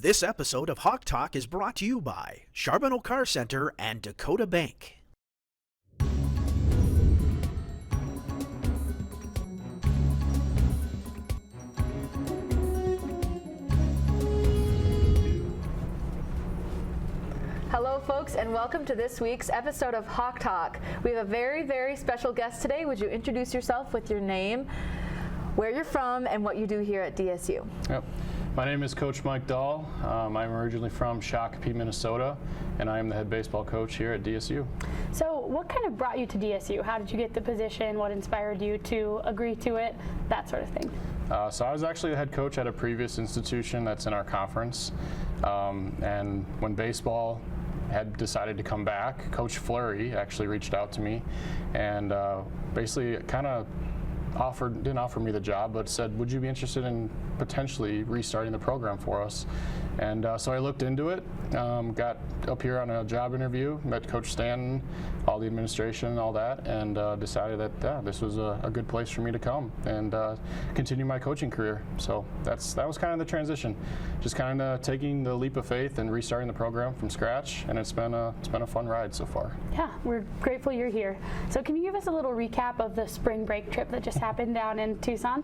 This episode of Hawk Talk is brought to you by Charbonneau Car Center and Dacotah Bank. Hello folks, and welcome to this week's episode of Hawk Talk. We have a very, very special guest today. Would you introduce yourself with your name, where you're from, and what you do here at DSU? Yep. My name is Coach Mike Dahl. I'm originally from Shakopee, Minnesota, and I am the head baseball coach here at DSU. So what kind of brought you to DSU? How did you get the position? What inspired you to agree to it? That sort of thing. So I was actually the head coach at a previous institution that's in our conference. And when baseball had decided to come back, Coach Fleury actually reached out to me and basically kind of didn't offer me the job, but said, would you be interested in potentially restarting the program for us? And so I looked into it, got up here on a job interview, met Coach Stanton, all the administration and all that, and decided that this was a good place for me to come and continue my coaching career. So that was kind of the transition, just kind of taking the leap of faith and restarting the program from scratch, and it's been a fun ride so far. Yeah, we're grateful you're here. So can you give us a little recap of the spring break trip that just happened down in Tucson?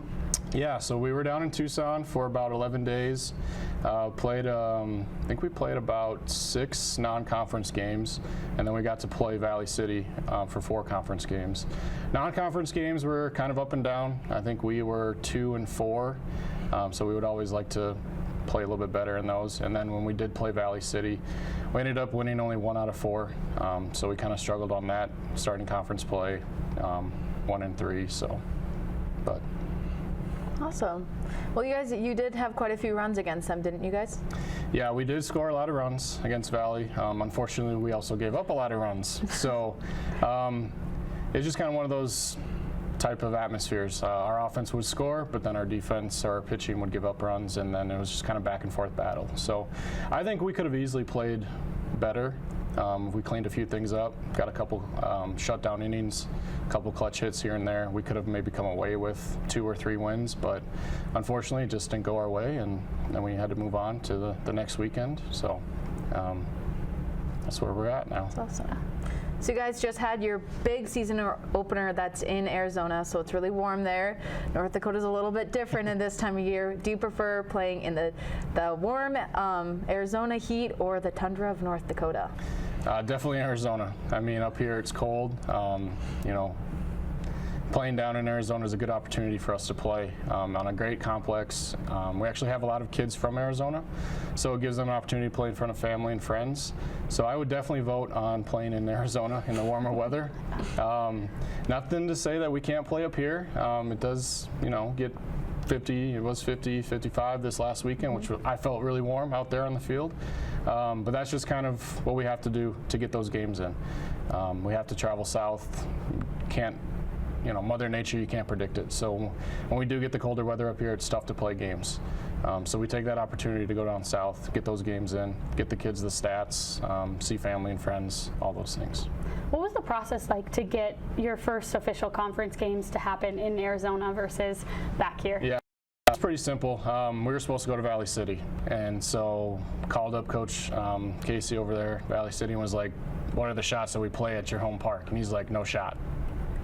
Yeah, so we were down in Tucson for about 11 days. I think we played about 6 non-conference games, and then we got to play Valley City for 4 conference games. Non-conference games were kind of up and down. I think we were 2 and 4, so we would always like to play a little bit better in those. And then when we did play Valley City, we ended up winning only 1 out of 4, so we kind of struggled on that, starting conference play, 1 and 3, so, but. Awesome. Well, you did have quite a few runs against them, didn't you guys? Yeah, we did score a lot of runs against Valley. Unfortunately, we also gave up a lot of runs. So it's just kind of one of those type of atmospheres. Our offense would score, but then our defense or our pitching would give up runs, and then it was just kind of back and forth battle. So I think we could have easily played better. We cleaned a few things up, got a couple shutdown innings, a couple clutch hits here and there. We could have maybe come away with 2 or 3 wins, but unfortunately it just didn't go our way, and then we had to move on to the next weekend. So that's where we're at now. That's awesome. So you guys just had your big season opener that's in Arizona, so it's really warm there. North Dakota's a little bit different in this time of year. Do you prefer playing in the warm Arizona heat or the tundra of North Dakota? Definitely Arizona. I mean, up here it's cold. Playing down in Arizona is a good opportunity for us to play on a great complex. We actually have a lot of kids from Arizona, so it gives them an opportunity to play in front of family and friends. So I would definitely vote on playing in Arizona in the warmer weather. Nothing to say that we can't play up here. It does, get 50, it was 50, 55 this last weekend, which I felt really warm out there on the field. But that's just kind of what we have to do to get those games in. We have to travel south. Mother Nature, you can't predict it. So when we do get the colder weather up here, it's tough to play games. So we take that opportunity to go down south, get those games in, get the kids the stats, see family and friends, all those things. What was the process like to get your first official conference games to happen in Arizona versus back here? Yeah. It's pretty simple. We were supposed to go to Valley City, and so called up Coach Casey over there, Valley City, and was like, what are the shots that we play at your home park? And he's like, no shot.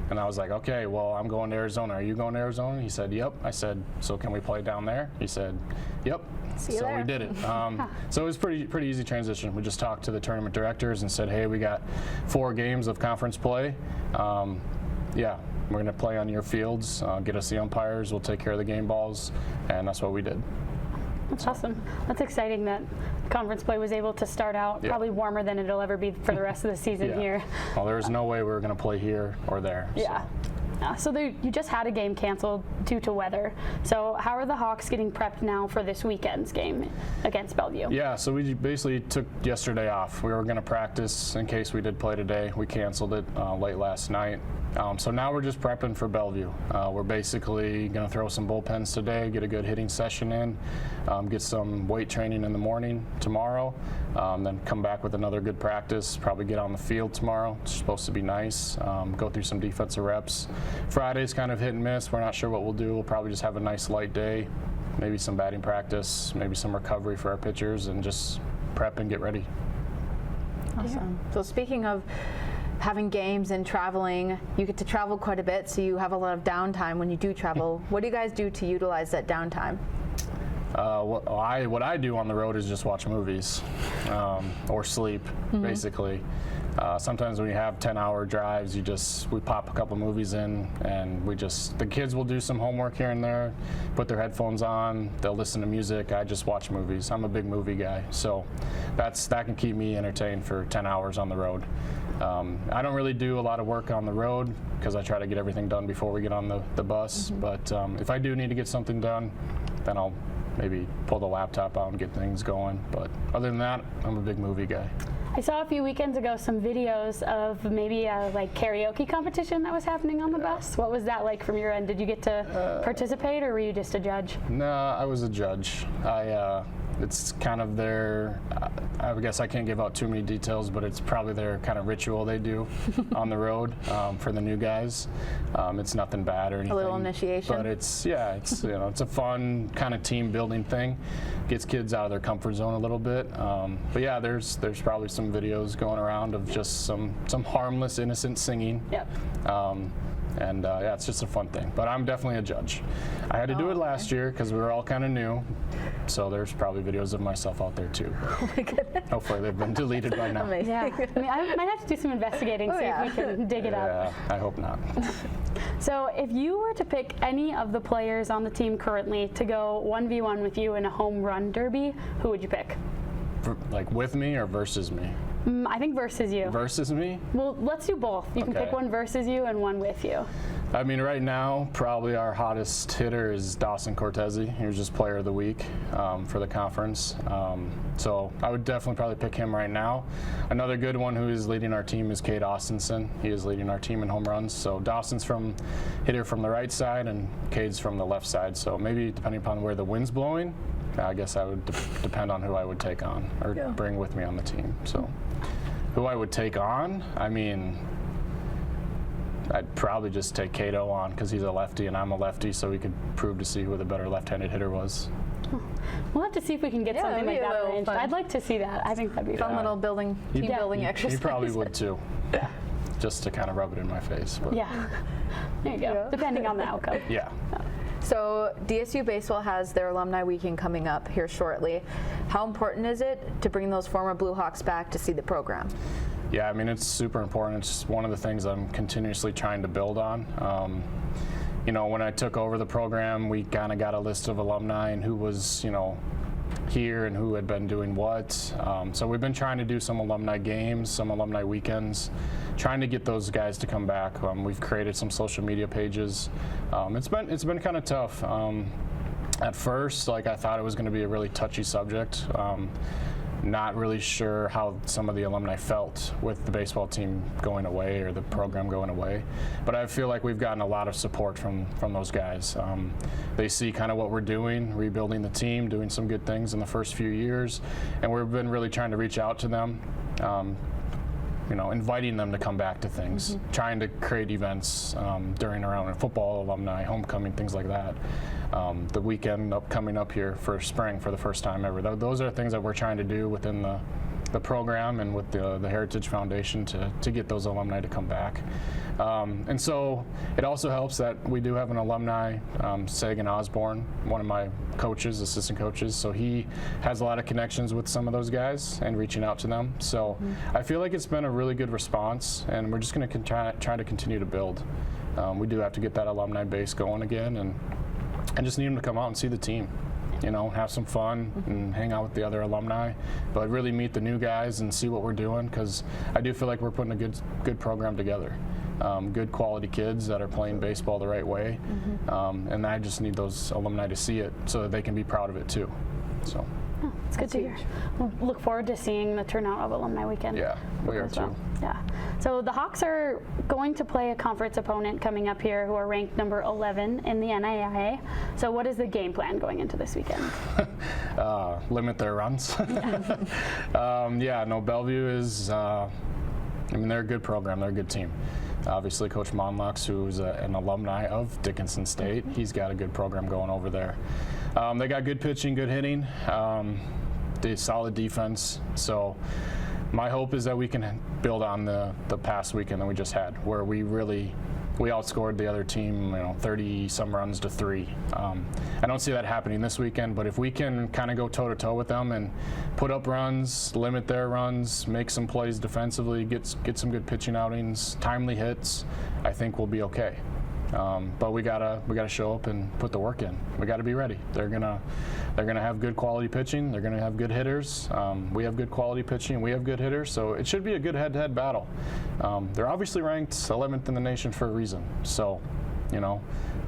And I was like, okay, well, I'm going to Arizona. Are you going to Arizona? He said, yep. I said, so can we play down there? He said, yep. See you so there. We did it. So it was pretty easy transition. We just talked to the tournament directors and said, hey, we got 4 games of conference play. Yeah, we're going to play on your fields. Get us the umpires. We'll take care of the game balls. And that's what we did. That's awesome. That's exciting that conference play was able to start out probably warmer than it'll ever be for the rest of the season here. Well, there was no way we were going to play here or there. Yeah. So you just had a game canceled due to weather. So how are the Hawks getting prepped now for this weekend's game against Bellevue? Yeah, so we basically took yesterday off. We were going to practice in case we did play today. We canceled it late last night. So now we're just prepping for Bellevue. We're basically going to throw some bullpens today, get a good hitting session in, get some weight training in the morning tomorrow, then come back with another good practice, probably get on the field tomorrow. It's supposed to be nice. Go through some defensive reps. Friday's kind of hit and miss. We're not sure what we'll do. We'll probably just have a nice light day, maybe some batting practice, maybe some recovery for our pitchers, and just prep and get ready. Awesome. So speaking of having games and traveling, you get to travel quite a bit, so you have a lot of downtime when you do travel. What do you guys do to utilize that downtime? What I do on the road is just watch movies or sleep, basically. Sometimes when you have 10-hour drives, we pop a couple movies in, and the kids will do some homework here and there, put their headphones on, they'll listen to music. I just watch movies. I'm a big movie guy, so that can keep me entertained for 10 hours on the road. I don't really do a lot of work on the road because I try to get everything done before we get on the bus, but if I do need to get something done, then I'll maybe pull the laptop out and get things going. But other than that, I'm a big movie guy. I saw a few weekends ago some videos of maybe a karaoke competition that was happening on the bus. What was that like from your end? Did you get to participate, or were you just a judge? No, I was a judge. It's kind of their, I guess I can't give out too many details, but it's probably their kind of ritual they do on the road for the new guys. It's nothing bad or anything. A little initiation. But it's it's a fun kind of team building thing. Gets kids out of their comfort zone a little bit. But yeah, there's probably some videos going around of just some harmless, innocent singing. Yep. It's just a fun thing. But I'm definitely a judge. I had to do it last year because we were all kind of new. So there's probably videos of myself out there too. Oh my goodness. Hopefully they've been deleted by now. Amazing. Yeah. I mean, I might have to do some investigating, see if we can dig it up. Yeah, I hope not. So if you were to pick any of the players on the team currently to go 1v1 with you in a home run derby, who would you pick? Like with me or versus me? I think versus you. Versus me? Well, let's do both. You can Okay. pick one versus you and one with you. I mean, right now, probably our hottest hitter is Dawson Cortese. He was just player of the week for the conference. So I would definitely probably pick him right now. Another good one who is leading our team is Cade Austinson. He is leading our team in home runs. So Dawson's hitter from the right side and Cade's from the left side. So maybe depending upon where the wind's blowing, I guess I would depend on who I would take on or bring with me on the team. So who I would take on, I mean, I'd probably just take Cato on because he's a lefty and I'm a lefty, so we could prove to see who the better left-handed hitter was. We'll have to see if we can get something like maybe a that little arranged. fun. I'd like to see that. I think that'd be Fun fun. little team building exercise. He probably would too. Yeah. Just to kind of rub it in my face. But Yeah. There you go. Yeah. Depending on the outcome. yeah. So DSU Baseball has their alumni weekend coming up here shortly. How important is it to bring those former Blue Hawks back to see the program? Yeah, I mean, it's super important. It's one of the things I'm continuously trying to build on. When I took over the program, we kind of got a list of alumni and who was, here and who had been doing what. So we've been trying to do some alumni games, some alumni weekends, trying to get those guys to come back. We've created some social media pages. It's been kind of tough. At first, I thought it was going to be a really touchy subject. Not really sure how some of the alumni felt with the baseball team going away or the program going away. But I feel like we've gotten a lot of support from those guys. They see kind of what we're doing, rebuilding the team, doing some good things in the first few years. And we've been really trying to reach out to them, inviting them to come back to things, trying to create events during around football, alumni, homecoming, things like that. The weekend coming up here for spring for the first time ever. Those are things that we're trying to do within the program and with the Heritage Foundation to get those alumni to come back. And so it also helps that we do have an alumni, Sagan Osborne, one of my coaches, assistant coaches, so he has a lot of connections with some of those guys and reaching out to them. So I feel like it's been a really good response, and we're just going to try to continue to build. We do have to get that alumni base going again, and just need them to come out and see the team. Have some fun and hang out with the other alumni, but really meet the new guys and see what we're doing, because I do feel like we're putting a good program together. Good quality kids that are playing baseball the right way, and I just need those alumni to see it so that they can be proud of it too. So. Oh, it's good to hear. We'll look forward to seeing the turnout of Alumni Weekend. Yeah, we are as well. too. Yeah. So the Hawks are going to play a conference opponent coming up here who are ranked number 11 in the NAIA. So what is the game plan going into this weekend? Limit their runs. Bellevue is, they're a good program. They're a good team. Obviously, Coach Monlux, who's an alumni of Dickinson State, he's got a good program going over there. They got good pitching, good hitting, solid defense. So my hope is that we can build on the past weekend that we just had, where we outscored the other team, 30-some runs to 3. I don't see that happening this weekend, but if we can kind of go toe-to-toe with them and put up runs, limit their runs, make some plays defensively, get some good pitching outings, timely hits, I think we'll be okay. But we gotta show up and put the work in. We gotta be ready. They're gonna have good quality pitching. They're gonna have good hitters. We have good quality pitching. We have good hitters. So it should be a good head-to-head battle. They're obviously ranked 11th in the nation for a reason. So,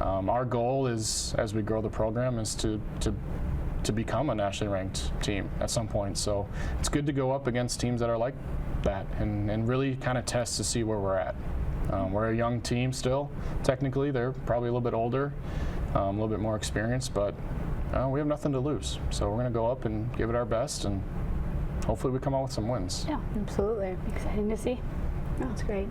our goal is, as we grow the program, is to become a nationally ranked team at some point. So it's good to go up against teams that are like that and really kind of test to see where we're at. We're a young team still. Technically, they're probably a little bit older, a little bit more experienced, but we have nothing to lose. So we're going to go up and give it our best, and hopefully we come out with some wins. Yeah, absolutely. Exciting to see. Oh, that's great.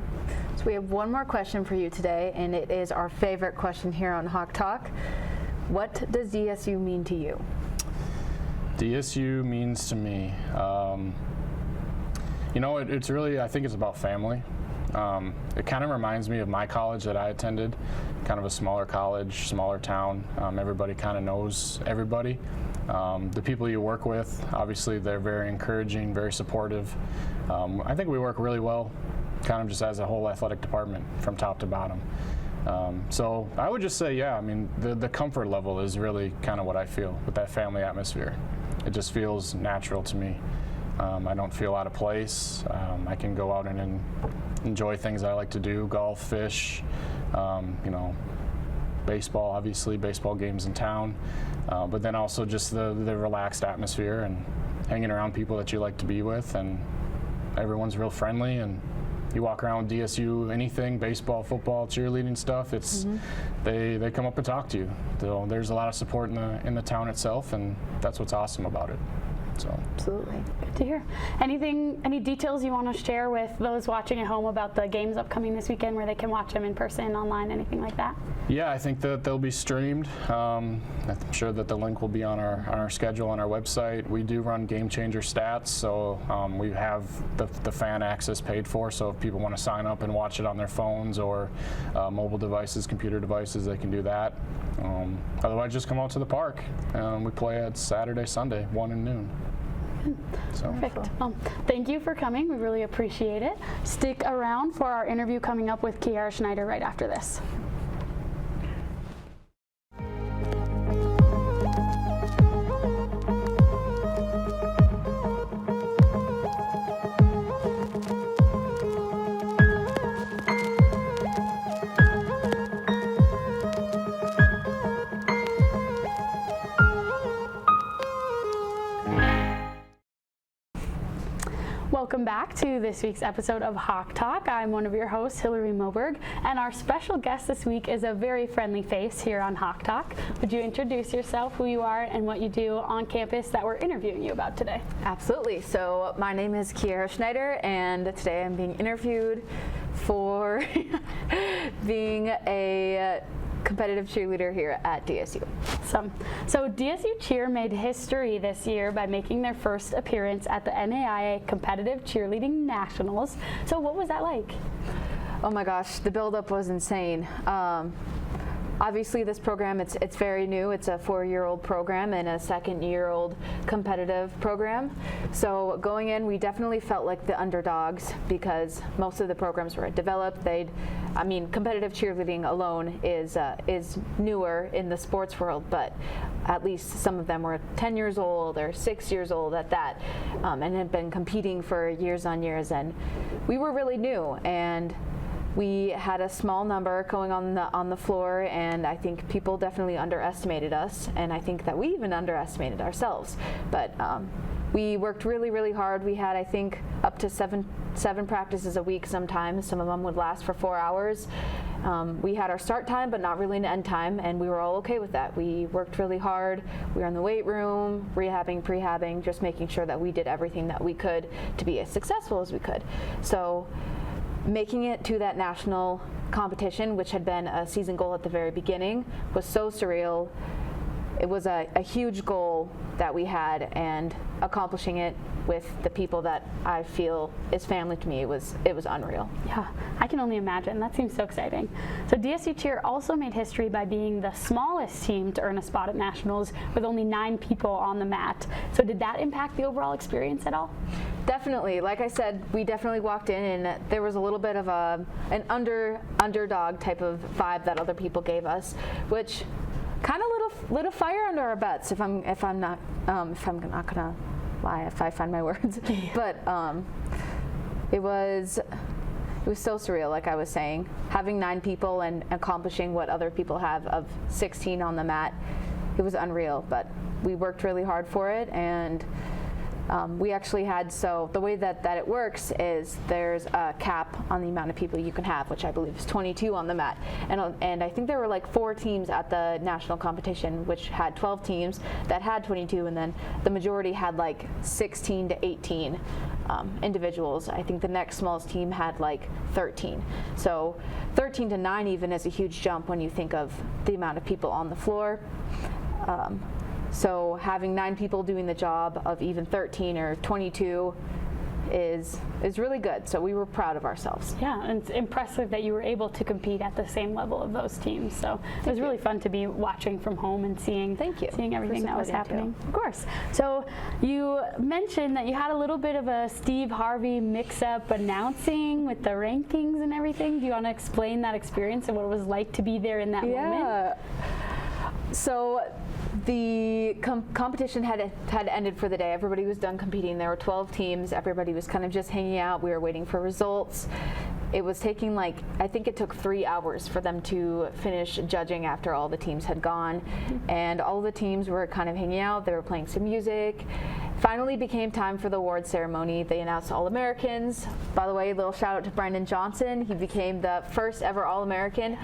So we have one more question for you today, and it is our favorite question here on Hawk Talk. What does DSU mean to you? DSU means to me, it's really, I think it's about family. It kind of reminds me of my college that I attended, kind of a smaller college, smaller town. Everybody kind of knows everybody. The people you work with, obviously, they're very encouraging, very supportive. I think we work really well, kind of just as a whole athletic department from top to bottom. So I would just say, the comfort level is really kind of what I feel with that family atmosphere. It just feels natural to me. I don't feel out of place. I can go out and enjoy things I like to do, golf, fish, baseball, obviously, baseball games in town, but then also just the relaxed atmosphere and hanging around people that you like to be with, and everyone's real friendly, and you walk around with DSU, anything, baseball, football, cheerleading stuff, it's they come up and talk to you. So there's a lot of support in the town itself, and that's what's awesome about it. So. Absolutely. Good to hear. Any details you want to share with those watching at home about the games upcoming this weekend, where they can watch them in person, online, anything like that? Yeah, I think that they'll be streamed. I'm sure that the link will be on our schedule on our website. We do run Game Changer stats, so we have the fan access paid for, so if people want to sign up and watch it on their phones or mobile devices, computer devices, they can do that. Otherwise, just come out to the park. We play at Saturday, Sunday, 1 and noon. So. Perfect. Thank you for coming. We really appreciate it. Stick around for our interview coming up with Kierra Schneider right after this. Welcome back to this week's episode of Hawk Talk. I'm one of your hosts, Hillary Moberg, and our special guest this week is a very friendly face here on Hawk Talk. Would you introduce yourself, who you are, and what you do on campus that we're interviewing you about today? Absolutely. So my name is Kierra Schneider, and today I'm being interviewed for being a competitive cheerleader here at DSU. So DSU Cheer made history this year by making their first appearance at the NAIA Competitive Cheerleading Nationals. So what was that like? Oh my gosh, the buildup was insane. Obviously, this program, it's very new. It's a 4-year-old program and a 2nd-year-old competitive program. So going in, we definitely felt like the underdogs because most of the programs were developed. Competitive cheerleading alone is newer in the sports world, but at least some of them were 10 years old or 6 years old at that, and had been competing for years on years. And we were really new, and we had a small number going on the floor, and I think people definitely underestimated us, and I think that we even underestimated ourselves. But we worked really, really hard. We had, I think, up to seven practices a week sometimes. Some of them would last for 4 hours. We had our start time, but not really an end time, and we were all okay with that. We worked really hard. We were in the weight room, rehabbing, prehabbing, just making sure that we did everything that we could to be as successful as we could. So making it to that national competition, which had been a season goal at the very beginning, was so surreal. It was a huge goal that we had, and accomplishing it with the people that I feel is family to me, it was unreal. Yeah, I can only imagine. That seems so exciting. So DSU Cheer also made history by being the smallest team to earn a spot at Nationals with only 9 people on the mat. So did that impact the overall experience at all? Definitely. Like I said, we definitely walked in and there was a little bit of an underdog type of vibe that other people gave us, which kind of lit a fire under our butts, if I'm not gonna lie, if I find my words. But it was so surreal, like I was saying, having 9 people and accomplishing what other people have of 16 on the mat. It was unreal, but we worked really hard for it, and we actually had, so the way that it works is there's a cap on the amount of people you can have, which I believe is 22 on the mat. And I think there were like 4 teams at the national competition, which had 12 teams that had 22, and then the majority had like 16 to 18 individuals. I think the next smallest team had like 13. So 13 to 9 even is a huge jump when you think of the amount of people on the floor. So having 9 people doing the job of even 13 or 22 is really good. So we were proud of ourselves. Yeah, and it's impressive that you were able to compete at the same level of those teams. So it was really fun to be watching from home and seeing everything that was happening. Of course. So you mentioned that you had a little bit of a Steve Harvey mix-up announcing with the rankings and everything. Do you want to explain that experience and what it was like to be there in that moment? So the competition had ended for the day. Everybody was done competing. There were 12 teams. Everybody was kind of just hanging out. We were waiting for results. It was taking I think it took 3 hours for them to finish judging after all the teams had gone. And all the teams were kind of hanging out. They were playing some music. Finally became time for the award ceremony. They announced All-Americans. By the way, a little shout out to Brendan Johnson. He became the first ever All-American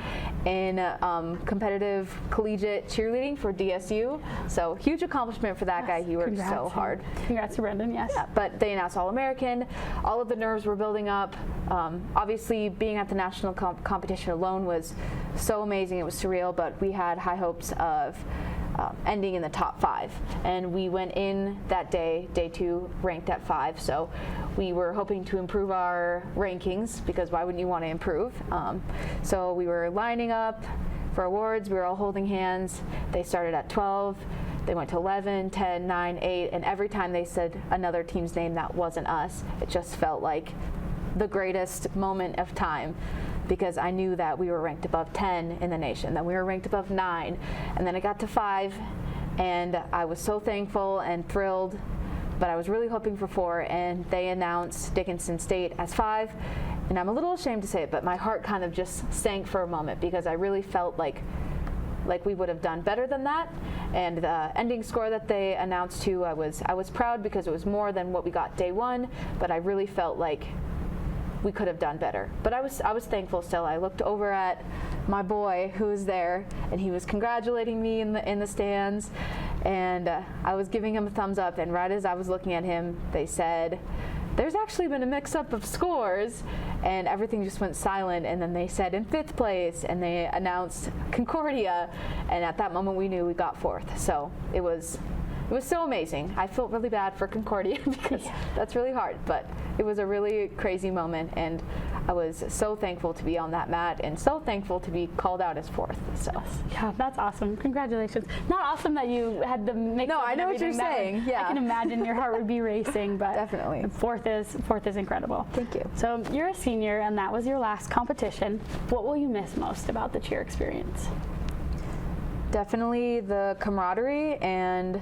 in competitive collegiate cheerleading for DSU. So huge accomplishment for that guy. He worked so hard. Congrats to Brendan, yes. Yeah, but they announced All-American. All of the nerves were building up. Obviously, being at the national competition alone was so amazing. It was surreal, but we had high hopes of ending in the top 5, and we went in that day 2, ranked at 5. So we were hoping to improve our rankings, because why wouldn't you want to improve? So we were lining up for awards. We were all holding hands. They started at 12. They went to 11, 10, 9, 8, and every time they said another team's name that wasn't us, it just felt like the greatest moment of time, because I knew that we were ranked above 10 in the nation, then we were ranked above 9, and then it got to 5, and I was so thankful and thrilled, but I was really hoping for 4, and they announced Dickinson State as 5, and I'm a little ashamed to say it, but my heart kind of just sank for a moment, because I really felt like we would have done better than that. And the ending score that they announced too, I was proud, because it was more than what we got day 1, but I really felt like we could have done better. But I was thankful still. I looked over at my boy who was there, and he was congratulating me in the stands, and I was giving him a thumbs up, and right as I was looking at him, they said, "There's actually been a mix-up of scores," and everything just went silent. And then they said in 5th place, and they announced Concordia, and at that moment we knew we got 4th. So it was so amazing. I felt really bad for Concordia, because that's really hard, but it was a really crazy moment, and I was so thankful to be on that mat, and so thankful to be called out as 4th. So yeah, that's awesome. Congratulations. Not awesome that you had the mix. No, I know what you're saying. Yeah, I can imagine your heart would be racing, but definitely 4th is incredible. Thank you. So you're a senior, and that was your last competition. What will you miss most about the cheer experience? Definitely the camaraderie and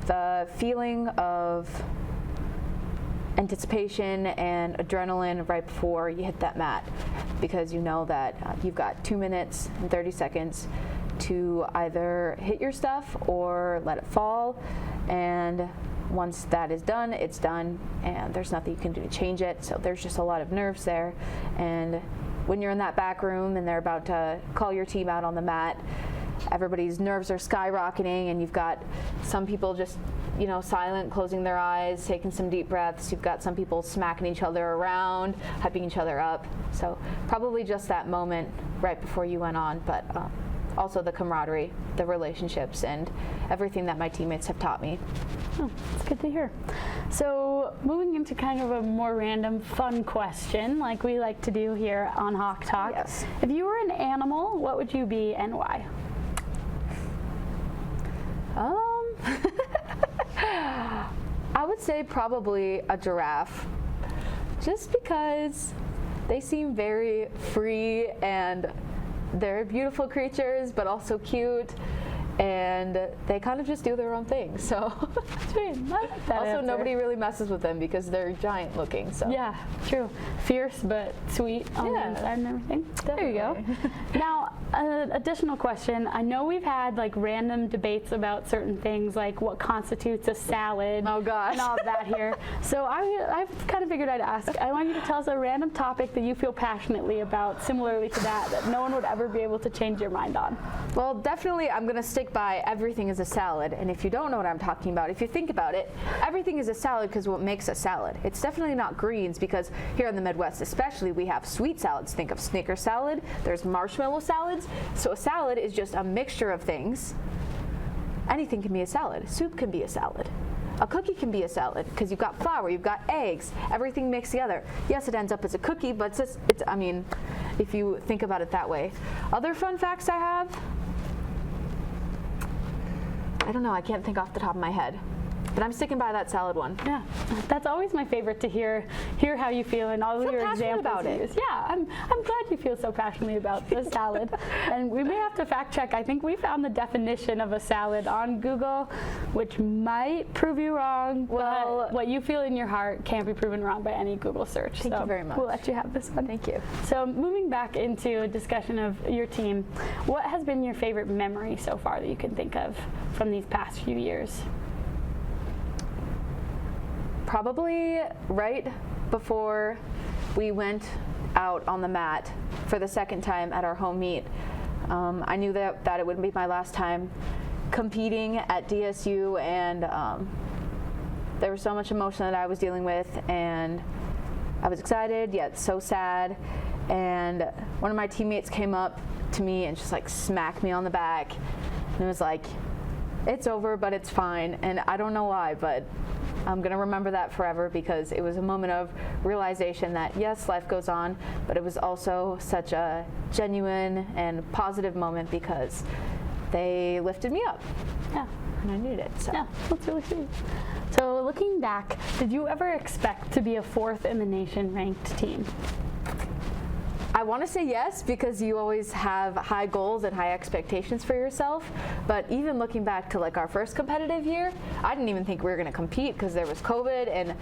the feeling of anticipation and adrenaline right before you hit that mat, because you know that you've got 2 minutes and 30 seconds to either hit your stuff or let it fall, and once that is done, it's done, and there's nothing you can do to change it. So there's just a lot of nerves there, and when you're in that back room and they're about to call your team out on the mat, everybody's nerves are skyrocketing, and you've got some people just silent, closing their eyes, taking some deep breaths. You've got some people smacking each other around, hyping each other up. So probably just that moment right before you went on, but also the camaraderie, the relationships, and everything that my teammates have taught me. Oh, that's good to hear. So moving into kind of a more random, fun question, like we like to do here on Hawk Talk. Yes. If you were an animal, what would you be and why? I would say probably a giraffe, just because they seem very free and they're beautiful creatures, but also cute, and they kind of just do their own thing. So Sweet. I like that also answer. nobody really messes with them because they're giant looking. So Yeah, true. Fierce but sweet on the inside and everything. There you go. Now, an additional question. I know we've had like random debates about certain things, like what constitutes a salad. Oh gosh. And all of that here. So I've kind of figured I'd ask. I want you to tell us a random topic that you feel passionately about, similarly to that no one would ever be able to change your mind on. Well, definitely I'm going to stick by everything is a salad. And if you don't know what I'm talking about, if you think about it, everything is a salad because what makes a salad? It's definitely not greens, because here in the Midwest especially, we have sweet salads. Think of Snicker salad, there's marshmallow salads. So a salad is just a mixture of things. Anything can be a salad. Soup can be a salad. A cookie can be a salad because you've got flour, you've got eggs, everything mixed together. Yes, it ends up as a cookie, but I mean, if you think about it that way. Other fun facts I have? I don't know, I can't think off the top of my head. But I'm sticking by that salad one. Yeah, that's always my favorite to hear how you feel and all of your passionate examples. about it. Yeah, I'm glad you feel so passionately about the salad. And we may have to fact check. I think we found the definition of a salad on Google, which might prove you wrong. Well, but what you feel in your heart can't be proven wrong by any Google search. Thank you very much. We'll let you have this one. Thank you. So moving back into a discussion of your team, what has been your favorite memory so far that you can think of from these past few years? Probably right before we went out on the mat for the second time at our home meet. I knew that it wouldn't be my last time competing at DSU, and there was so much emotion that I was dealing with, and I was excited yet so sad. And one of my teammates came up to me and just like smacked me on the back, and it was like, it's over, but it's fine. And I don't know why, but I'm going to remember that forever, because it was a moment of realization that, yes, life goes on, but it was also such a genuine and positive moment because they lifted me up. Yeah. And I needed it. So. Yeah, that's really sweet. So looking back, did you ever expect to be a 4th in the nation ranked team? I want to say yes, because you always have high goals and high expectations for yourself. But even looking back to like our first competitive year, I didn't even think we were going to compete because there was COVID, and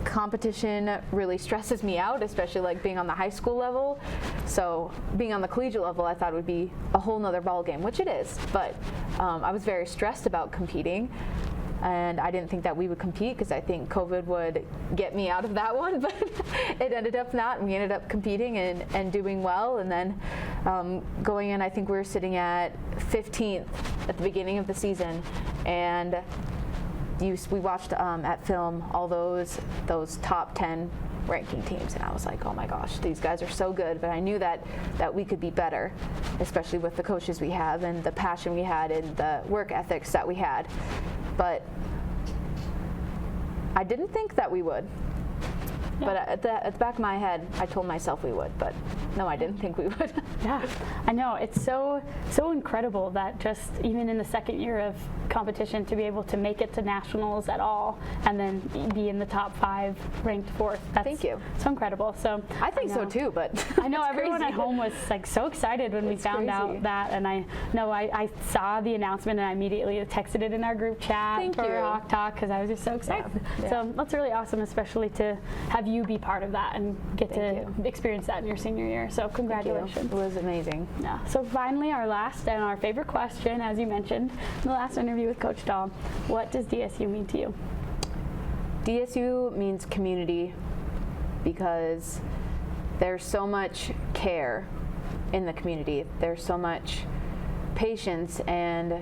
competition really stresses me out, especially like being on the high school level. So being on the collegiate level, I thought would be a whole nother ball game, which it is. But I was very stressed about competing. And I didn't think that we would compete because I think COVID would get me out of that one, but it ended up not, and we ended up competing and doing well. And then going in, I think we were sitting at 15th at the beginning of the season, and we watched at film all those top 10 ranking teams, and I was like, oh my gosh, these guys are so good. But I knew that we could be better, especially with the coaches we have and the passion we had and the work ethics that we had. But I didn't think that we would. Yeah. But at the back of my head, I told myself we would, but no, I didn't think we would. Yeah, I know. It's so incredible that just even in the second year of competition to be able to make it to nationals at all and then be in the top 5, ranked 4th. Thank you. So incredible. So I think so too, but I know everyone at home was like so excited when we found out that, and I know I saw the announcement and I immediately texted it in our group chat for Hawk Talk because I was just so excited. Yeah. So that's really awesome, especially to have you be part of that and get to experience that in your senior year. So congratulations. It was amazing. Yeah. So finally, our last and our favorite question, as you mentioned in the last interview with Coach Dahl, what does DSU mean to you? DSU means community, because there's so much care in the community. There's so much patience and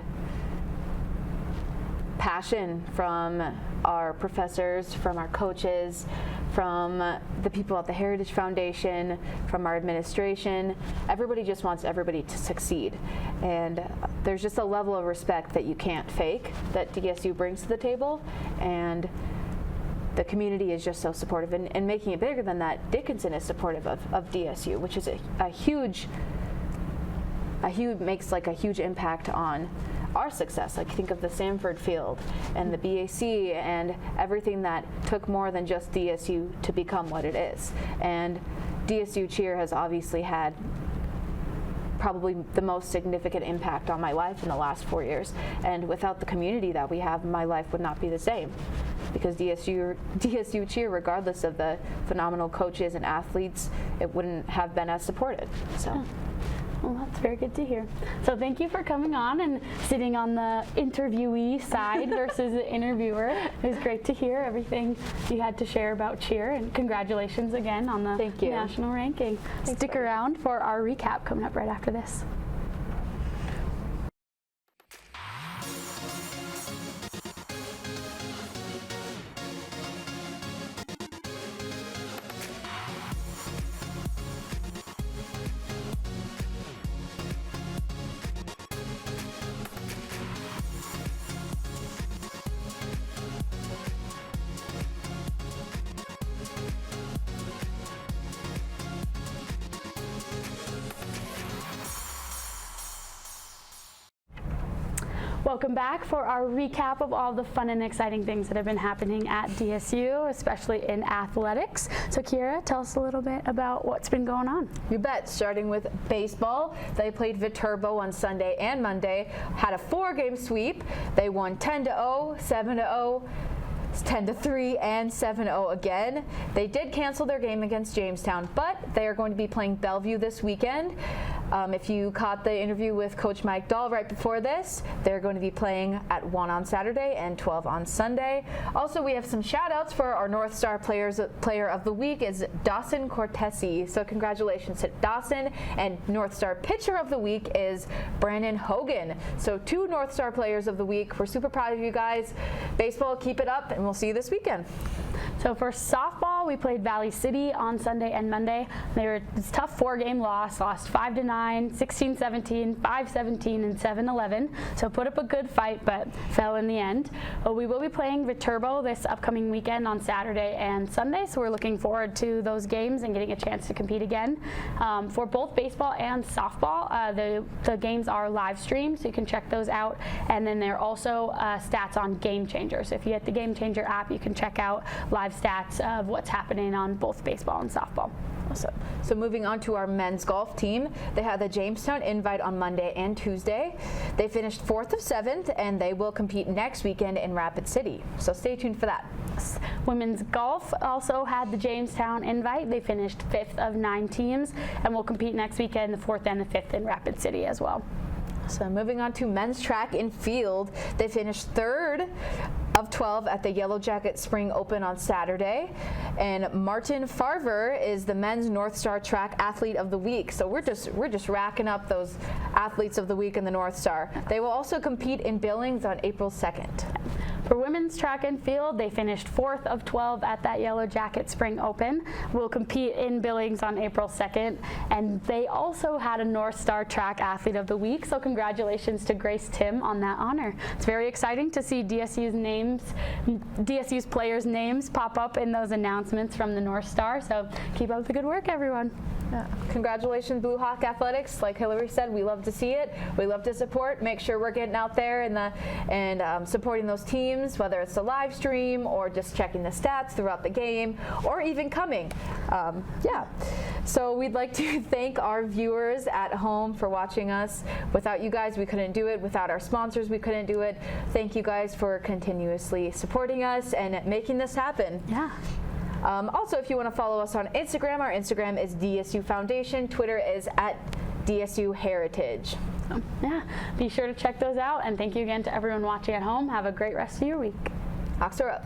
passion from our professors, from our coaches, from the people at the Heritage Foundation, from our administration. Everybody just wants everybody to succeed. And there's just a level of respect that you can't fake that DSU brings to the table. And the community is just so supportive. And making it bigger than that, Dickinson is supportive of DSU, which is makes like a huge impact on our success. Like, think of the Sanford Field and the BAC and everything that took more than just DSU to become what it is. And DSU cheer has obviously had probably the most significant impact on my life in the last 4 years. And without the community that we have, my life would not be the same. Because DSU cheer, regardless of the phenomenal coaches and athletes, it wouldn't have been as supported. So. Well, that's very good to hear. So thank you for coming on and sitting on the interviewee side versus the interviewer. It was great to hear everything you had to share about cheer, and congratulations again on the national ranking. Stick around for our recap coming up right after this. Welcome back for our recap of all the fun and exciting things that have been happening at DSU, especially in athletics. So Kierra, tell us a little bit about what's been going on. You bet. Starting with baseball, they played Viterbo on Sunday and Monday, had a 4-game sweep. They won 10-0, 7-0, 10-3, and 7-0 again. They did cancel their game against Jamestown, but they are going to be playing Bellevue this weekend. If you caught the interview with Coach Mike Dahl right before this, they're going to be playing at 1 on Saturday and 12 on Sunday. Also, we have some shout outs for our North Star Player of the Week is Dawson Cortesi. So congratulations to Dawson. And North Star Pitcher of the Week is Brandon Hogan. So 2 North Star Players of the Week. We're super proud of you guys. Baseball, keep it up, and we'll see you this weekend. So for softball, we played Valley City on Sunday and Monday. They were a tough 4-game loss, lost 5-9, 16-17, 5-17, and 7-11. So put up a good fight, but fell in the end. We will be playing Viterbo this upcoming weekend on Saturday and Sunday, so we're looking forward to those games and getting a chance to compete again. For both baseball and softball, the games are live streamed, so you can check those out. And then there are also stats on Game Changer. So if you get the Game Changer app, you can check out live stats of what's happening on both baseball and softball. Awesome. So moving on to our men's golf team, they had the Jamestown Invite on Monday and Tuesday. They finished 4th of 7th, and they will compete next weekend in Rapid City. So stay tuned for that. Women's golf also had the Jamestown Invite. They finished 5th of 9 teams and will compete next weekend, the 4th and the 5th in Rapid City as well. So moving on to men's track and field, they finished 3rd of 12 at the Yellow Jacket Spring Open on Saturday. And Martin Farver is the men's North Star Track Athlete of the Week. So we're just racking up those athletes of the week in the North Star. They will also compete in Billings on April 2nd. For women's track and field, they finished 4th of 12 at that Yellow Jacket Spring Open. We'll compete in Billings on April 2nd. And they also had a North Star Track Athlete of the Week. So congratulations to Grace Tim on that honor. It's very exciting to see DSU's players' names pop up in those announcements from the North Star. So keep up the good work, everyone. Yeah. Congratulations, Blue Hawk Athletics. Like Hillary said, we love to see it. We love to support. Make sure we're getting out there and supporting those teams, whether it's the live stream or just checking the stats throughout the game, or even coming. So we'd like to thank our viewers at home for watching us. Without you guys, we couldn't do it. Without our sponsors, we couldn't do it. Thank you guys for continuously supporting us and making this happen. Yeah. Also, if you want to follow us on Instagram, our Instagram is DSU Foundation. Twitter is at DSU Heritage. Yeah, be sure to check those out. And thank you again to everyone watching at home. Have a great rest of your week. Hawks are up.